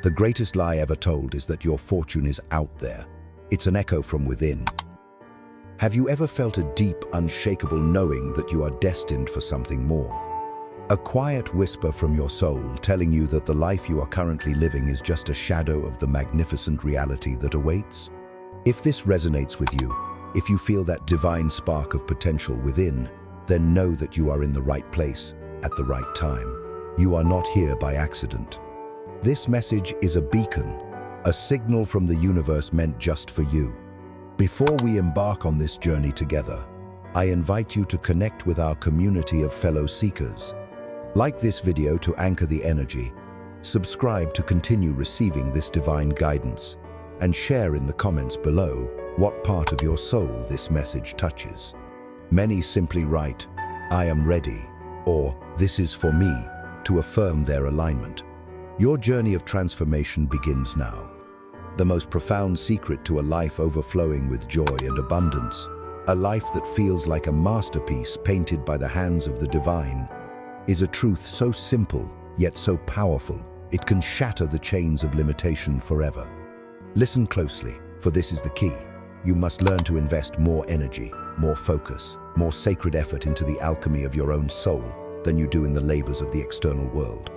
The greatest lie ever told is that your fortune is out there. It's an echo from within. Have you ever felt a deep, unshakable knowing that you are destined for something more? A quiet whisper from your soul telling you that the life you are currently living is just a shadow of the magnificent reality that awaits? If this resonates with you, if you feel that divine spark of potential within, then know that you are in the right place at the right time. You are not here by accident. This message is a beacon, a signal from the universe meant just for you. Before we embark on this journey together, I invite you to connect with our community of fellow seekers. Like this video to anchor the energy, subscribe to continue receiving this divine guidance, and share in the comments below what part of your soul this message touches. Many simply write, "I am ready," or "This is for me," to affirm their alignment. Your journey of transformation begins now. The most profound secret to a life overflowing with joy and abundance, a life that feels like a masterpiece painted by the hands of the divine, is a truth so simple yet so powerful it can shatter the chains of limitation forever. Listen closely, for this is the key. You must learn to invest more energy, more focus, more sacred effort into the alchemy of your own soul than you do in the labors of the external world.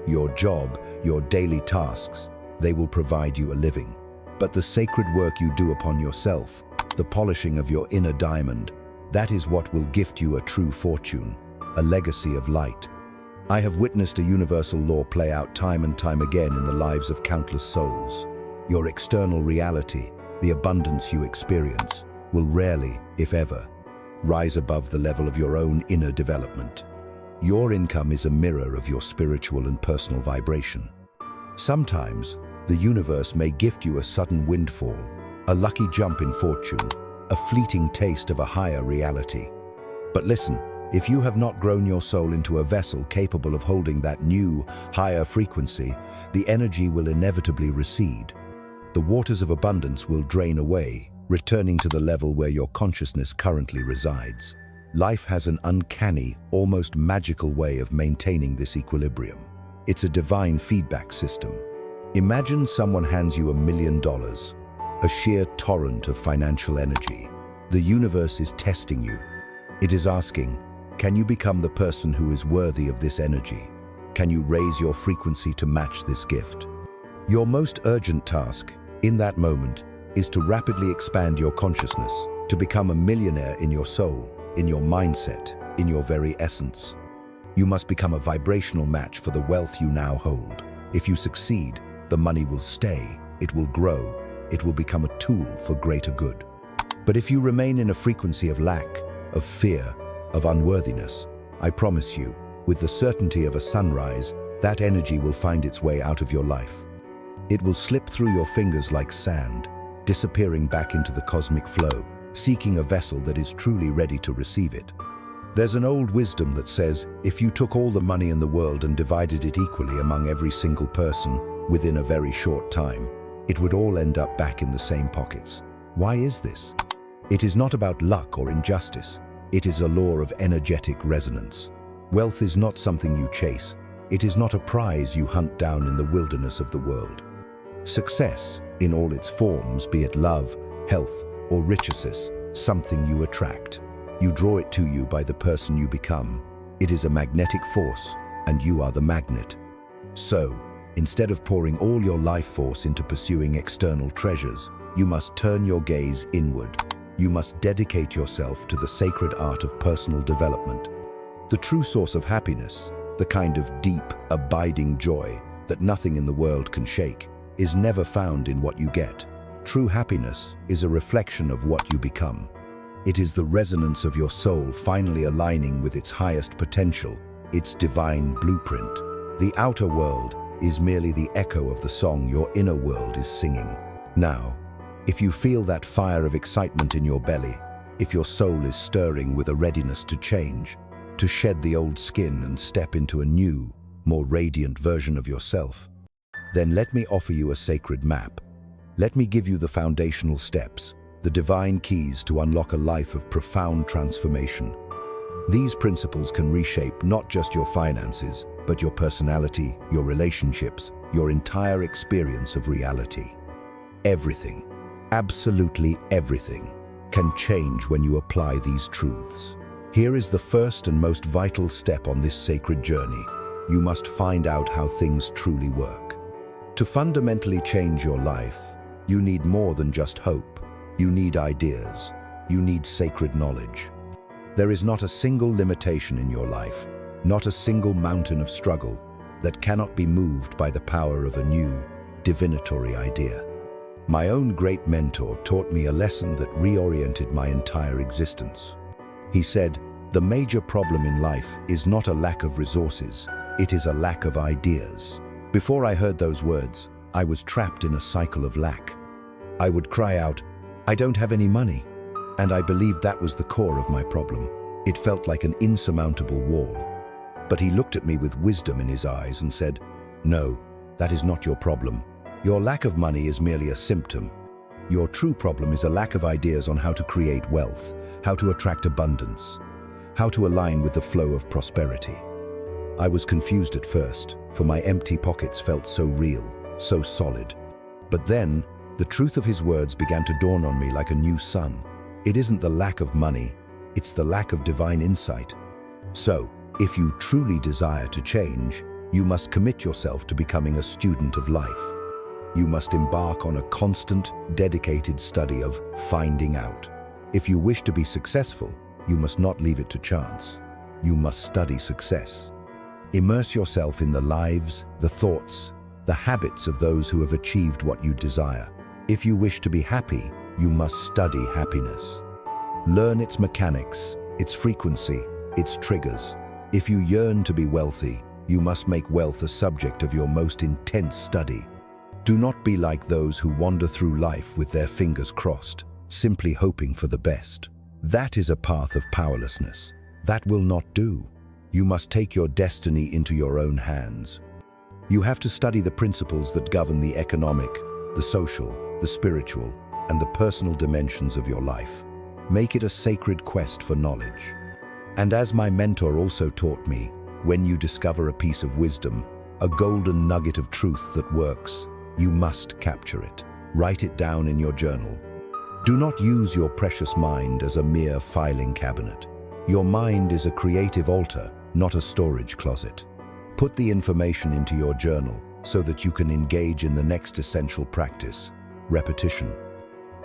Your job, your daily tasks, they will provide you a living. But the sacred work you do upon yourself, the polishing of your inner diamond, that is what will gift you a true fortune, a legacy of light. I have witnessed a universal law play out time and time again in the lives of countless souls. Your external reality, the abundance you experience, will rarely, if ever, rise above the level of your own inner development. Your income is a mirror of your spiritual and personal vibration. Sometimes, the universe may gift you a sudden windfall, a lucky jump in fortune, a fleeting taste of a higher reality. But listen, if you have not grown your soul into a vessel capable of holding that new, higher frequency, the energy will inevitably recede. The waters of abundance will drain away, returning to the level where your consciousness currently resides. Life has an uncanny, almost magical way of maintaining this equilibrium. It's a divine feedback system. Imagine someone hands you $1 million, a sheer torrent of financial energy. The universe is testing you. It is asking, can you become the person who is worthy of this energy? Can you raise your frequency to match this gift? Your most urgent task, in that moment, is to rapidly expand your consciousness, to become a millionaire in your soul, in your mindset, in your very essence. You must become a vibrational match for the wealth you now hold. If you succeed, the money will stay, it will grow, it will become a tool for greater good. But if you remain in a frequency of lack, of fear, of unworthiness, I promise you, with the certainty of a sunrise, that energy will find its way out of your life. It will slip through your fingers like sand, disappearing back into the cosmic flow, seeking a vessel that is truly ready to receive it. There's an old wisdom that says, if you took all the money in the world and divided it equally among every single person within a very short time, it would all end up back in the same pockets. Why is this? It is not about luck or injustice. It is a law of energetic resonance. Wealth is not something you chase. It is not a prize you hunt down in the wilderness of the world. Success, in all its forms, be it love, health, or riches, something you attract. You draw it to you by the person you become. It is a magnetic force, and you are the magnet. So, instead of pouring all your life force into pursuing external treasures, you must turn your gaze inward. You must dedicate yourself to the sacred art of personal development. The true source of happiness, the kind of deep, abiding joy that nothing in the world can shake, is never found in what you get. True happiness is a reflection of what you become. It is the resonance of your soul finally aligning with its highest potential, its divine blueprint. The outer world is merely the echo of the song your inner world is singing. Now, if you feel that fire of excitement in your belly, if your soul is stirring with a readiness to change, to shed the old skin and step into a new, more radiant version of yourself, then let me offer you a sacred map. Let me give you the foundational steps, the divine keys to unlock a life of profound transformation. These principles can reshape not just your finances, but your personality, your relationships, your entire experience of reality. Everything, absolutely everything, can change when you apply these truths. Here is the first and most vital step on this sacred journey. You must find out how things truly work. To fundamentally change your life, you need more than just hope. You need ideas. You need sacred knowledge. There is not a single limitation in your life, not a single mountain of struggle that cannot be moved by the power of a new, divinatory idea. My own great mentor taught me a lesson that reoriented my entire existence. He said, "The major problem in life is not a lack of resources, it is a lack of ideas." Before I heard those words, I was trapped in a cycle of lack. I would cry out, "I don't have any money." And I believed that was the core of my problem. It felt like an insurmountable wall. But he looked at me with wisdom in his eyes and said, "No, that is not your problem. Your lack of money is merely a symptom. Your true problem is a lack of ideas on how to create wealth, how to attract abundance, how to align with the flow of prosperity." I was confused at first, for my empty pockets felt so real, so solid. But then, the truth of his words began to dawn on me like a new sun. It isn't the lack of money, it's the lack of divine insight. So, if you truly desire to change, you must commit yourself to becoming a student of life. You must embark on a constant, dedicated study of finding out. If you wish to be successful, you must not leave it to chance. You must study success. Immerse yourself in the lives, the thoughts, the habits of those who have achieved what you desire. If you wish to be happy, you must study happiness. Learn its mechanics, its frequency, its triggers. If you yearn to be wealthy, you must make wealth a subject of your most intense study. Do not be like those who wander through life with their fingers crossed, simply hoping for the best. That is a path of powerlessness. That will not do. You must take your destiny into your own hands. You have to study the principles that govern the economic, the social, the spiritual, and the personal dimensions of your life. Make it a sacred quest for knowledge. And as my mentor also taught me, when you discover a piece of wisdom, a golden nugget of truth that works, you must capture it. Write it down in your journal. Do not use your precious mind as a mere filing cabinet. Your mind is a creative altar, not a storage closet. Put the information into your journal so that you can engage in the next essential practice, repetition.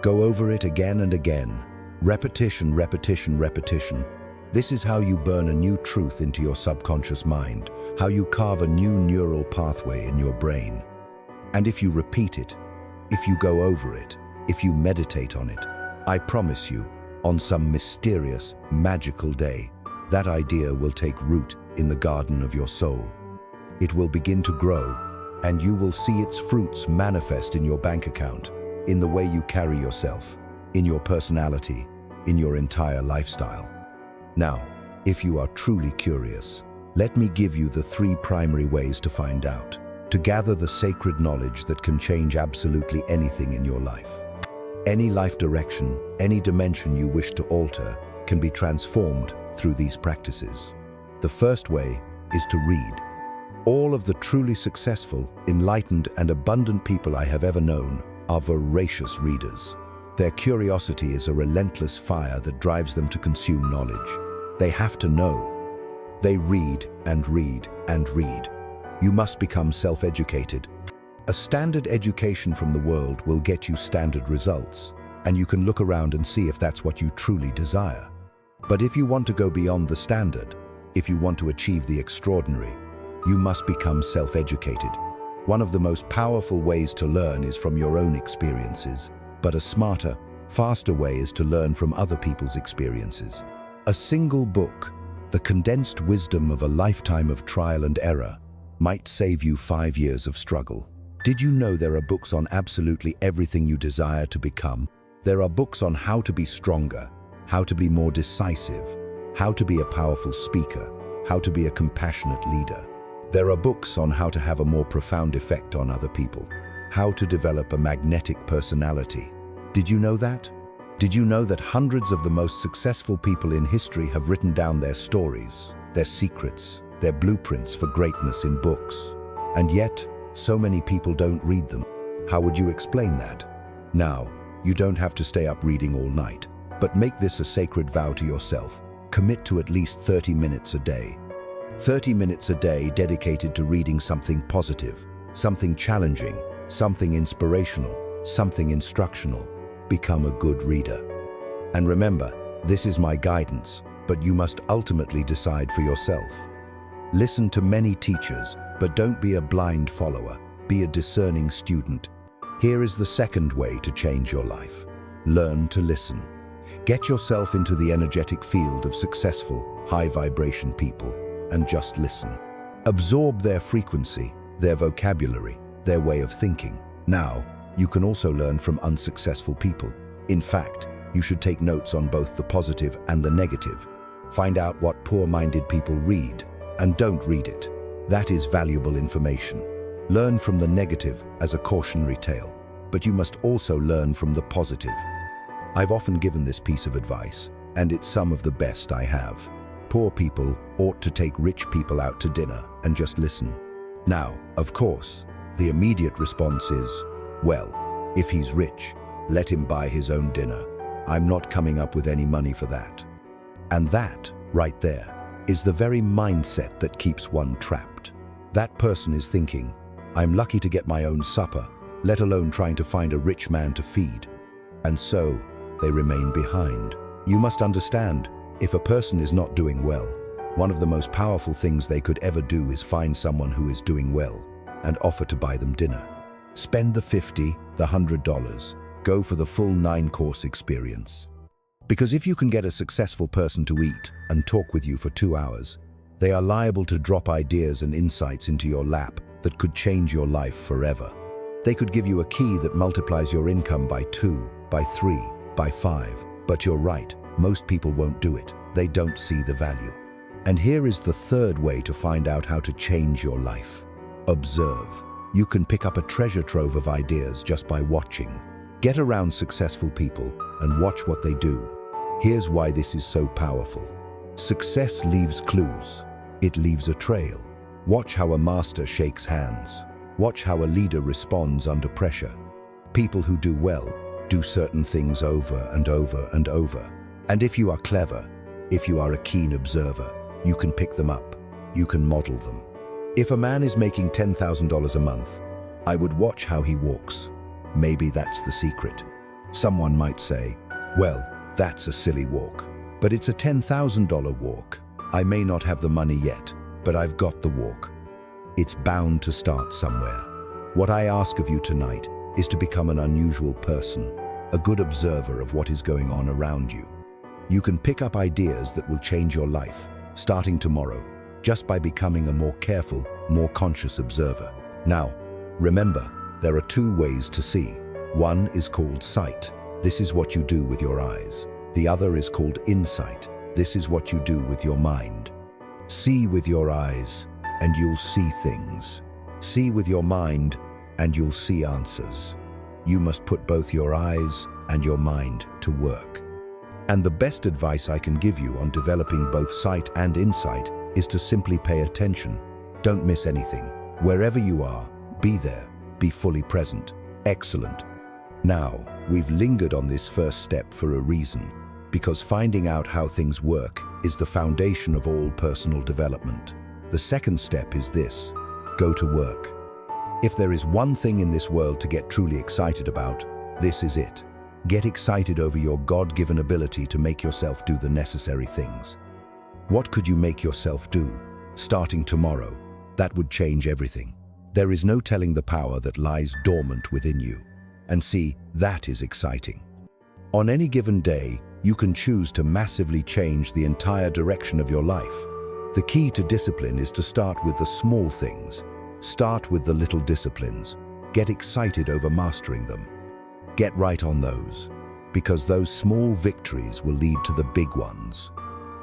Go over it again and again. Repetition, repetition, repetition. This is how you burn a new truth into your subconscious mind, how you carve a new neural pathway in your brain. And if you repeat it, if you go over it, if you meditate on it, I promise you, on some mysterious, magical day, that idea will take root in the garden of your soul. It will begin to grow, and you will see its fruits manifest in your bank account, in the way you carry yourself, in your personality, in your entire lifestyle. Now, if you are truly curious, let me give you the 3 primary ways to find out, to gather the sacred knowledge that can change absolutely anything in your life. Any life direction, any dimension you wish to alter, can be transformed through these practices. The first way is to read. All of the truly successful, enlightened, and abundant people I have ever known are voracious readers. Their curiosity is a relentless fire that drives them to consume knowledge. They have to know. They read and read and read. You must become self-educated. A standard education from the world will get you standard results, and you can look around and see if that's what you truly desire. But if you want to go beyond the standard, if you want to achieve the extraordinary, you must become self-educated. One of the most powerful ways to learn is from your own experiences, but a smarter, faster way is to learn from other people's experiences. A single book, the condensed wisdom of a lifetime of trial and error, might save you 5 years of struggle. Did you know there are books on absolutely everything you desire to become? There are books on how to be stronger, how to be more decisive, how to be a powerful speaker, how to be a compassionate leader. There are books on how to have a more profound effect on other people, how to develop a magnetic personality. Did you know that? Did you know that hundreds of the most successful people in history have written down their stories, their secrets, They're blueprints for greatness in books. And yet, so many people don't read them. How would you explain that? Now, you don't have to stay up reading all night, but make this a sacred vow to yourself. Commit to at least 30 minutes a day. 30 minutes a day dedicated to reading something positive, something challenging, something inspirational, something instructional. Become a good reader. And remember, this is my guidance, but you must ultimately decide for yourself. Listen to many teachers, but don't be a blind follower. Be a discerning student. Here is the second way to change your life. Learn to listen. Get yourself into the energetic field of successful, high-vibration people and just listen. Absorb their frequency, their vocabulary, their way of thinking. Now, you can also learn from unsuccessful people. In fact, you should take notes on both the positive and the negative. Find out what poor-minded people read and don't read it. That is valuable information. Learn from the negative as a cautionary tale, but you must also learn from the positive. I've often given this piece of advice, and it's some of the best I have. Poor people ought to take rich people out to dinner and just listen. Now, of course, the immediate response is, well, if he's rich, let him buy his own dinner. I'm not coming up with any money for that. And that, right there, is the very mindset that keeps one trapped. That person is thinking, I'm lucky to get my own supper, let alone trying to find a rich man to feed. And so, they remain behind. You must understand, if a person is not doing well, one of the most powerful things they could ever do is find someone who is doing well and offer to buy them dinner. Spend the $50, the $100, go for the full 9-course experience. Because if you can get a successful person to eat and talk with you for 2 hours, they are liable to drop ideas and insights into your lap that could change your life forever. They could give you a key that multiplies your income by 2, by 3, by 5. But you're right, most people won't do it. They don't see the value. And here is the third way to find out how to change your life. Observe. You can pick up a treasure trove of ideas just by watching. Get around successful people and watch what they do. Here's why this is so powerful. Success leaves clues. It leaves a trail. Watch how a master shakes hands. Watch how a leader responds under pressure. People who do well do certain things over and over and over. And if you are clever, if you are a keen observer, you can pick them up. You can model them. If a man is making $10,000 a month, I would watch how he walks. Maybe that's the secret. Someone might say, well, that's a silly walk, but it's a $10,000 walk. I may not have the money yet, but I've got the walk. It's bound to start somewhere. What I ask of you tonight is to become an unusual person, a good observer of what is going on around you. You can pick up ideas that will change your life, starting tomorrow, just by becoming a more careful, more conscious observer. Now, remember, there are 2 ways to see. One is called sight. This is what you do with your eyes. The other is called insight. This is what you do with your mind. See with your eyes, and you'll see things. See with your mind, and you'll see answers. You must put both your eyes and your mind to work. And the best advice I can give you on developing both sight and insight is to simply pay attention. Don't miss anything. Wherever you are, be there. Be fully present. Excellent. Now, we've lingered on this first step for a reason, because finding out how things work is the foundation of all personal development. The second step is this: go to work. If there is one thing in this world to get truly excited about, this is it. Get excited over your God-given ability to make yourself do the necessary things. What could you make yourself do, starting tomorrow? That would change everything. There is no telling the power that lies dormant within you. And see, that is exciting. On any given day, you can choose to massively change the entire direction of your life. The key to discipline is to start with the small things. Start with the little disciplines. Get excited over mastering them. Get right on those, because those small victories will lead to the big ones.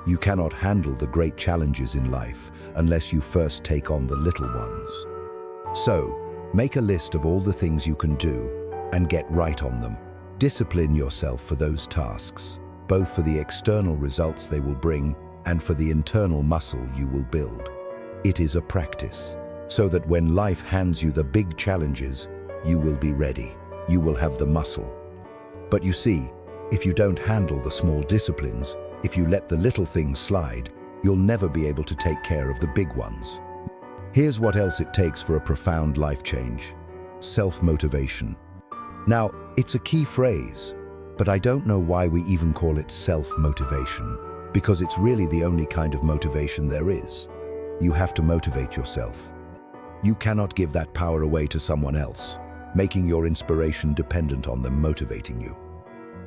You cannot handle the great challenges in life unless you first take on the little ones. So, make a list of all the things you can do and get right on them. Discipline yourself for those tasks, both for the external results they will bring and for the internal muscle you will build. It is a practice, so that when life hands you the big challenges, you will be ready. You will have the muscle. But you see, if you don't handle the small disciplines, if you let the little things slide, you'll never be able to take care of the big ones. Here's what else it takes for a profound life change: self-motivation. Now, it's a key phrase, but I don't know why we even call it self-motivation, because it's really the only kind of motivation there is. You have to motivate yourself. You cannot give that power away to someone else, making your inspiration dependent on them motivating you.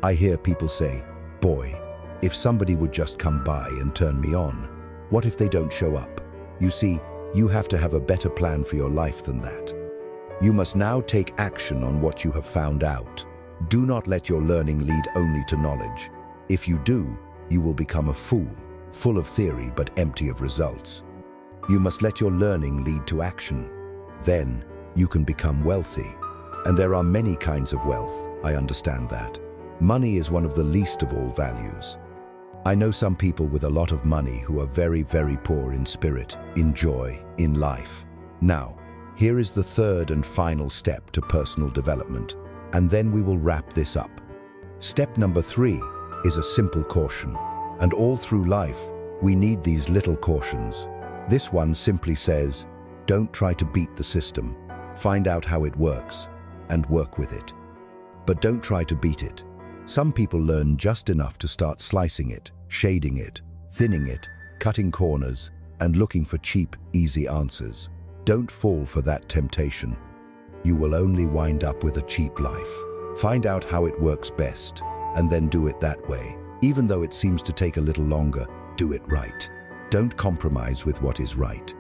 I hear people say, "Boy, if somebody would just come by and turn me on, what if they don't show up?" You see, you have to have a better plan for your life than that. You must now take action on what you have found out. Do not let your learning lead only to knowledge. If you do, you will become a fool, full of theory but empty of results. You must let your learning lead to action. Then you can become wealthy. And there are many kinds of wealth, I understand that. Money is one of the least of all values. I know some people with a lot of money who are very, very poor in spirit, in joy, in life. Now, here is the third and final step to personal development, and then we will wrap this up. Step number 3 is a simple caution, and all through life, we need these little cautions. This one simply says, don't try to beat the system. Find out how it works, and work with it. But don't try to beat it. Some people learn just enough to start slicing it, shading it, thinning it, cutting corners, and looking for cheap, easy answers. Don't fall for that temptation. You will only wind up with a cheap life. Find out how it works best, and then do it that way. Even though it seems to take a little longer, do it right. Don't compromise with what is right.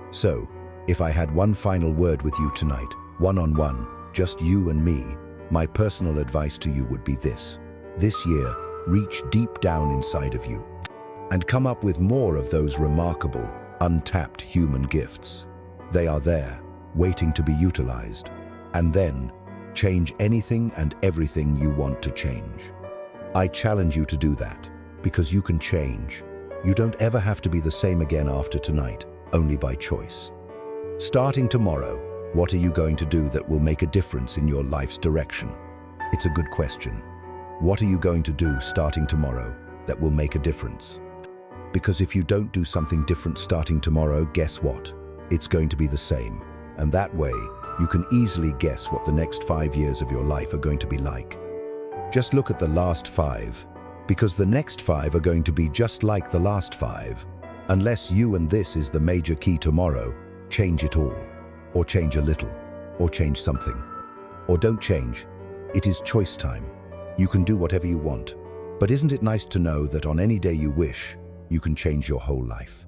So, if I had one final word with you tonight, one-on-one, just you and me, my personal advice to you would be this. This year, reach deep down inside of you and come up with more of those remarkable, untapped human gifts. They are there, waiting to be utilized. And then, change anything and everything you want to change. I challenge you to do that, because you can change. You don't ever have to be the same again after tonight, only by choice. Starting tomorrow, what are you going to do that will make a difference in your life's direction? It's a good question. What are you going to do starting tomorrow that will make a difference? Because if you don't do something different starting tomorrow, guess what? It's going to be the same. And that way, you can easily guess what the next 5 years of your life are going to be like. Just look at the last 5, because the next 5 are going to be just like the last 5. Unless you and this is the major key tomorrow, change it all. Or change a little. Or change something. Or don't change. It is choice time. You can do whatever you want. But isn't it nice to know that on any day you wish, you can change your whole life?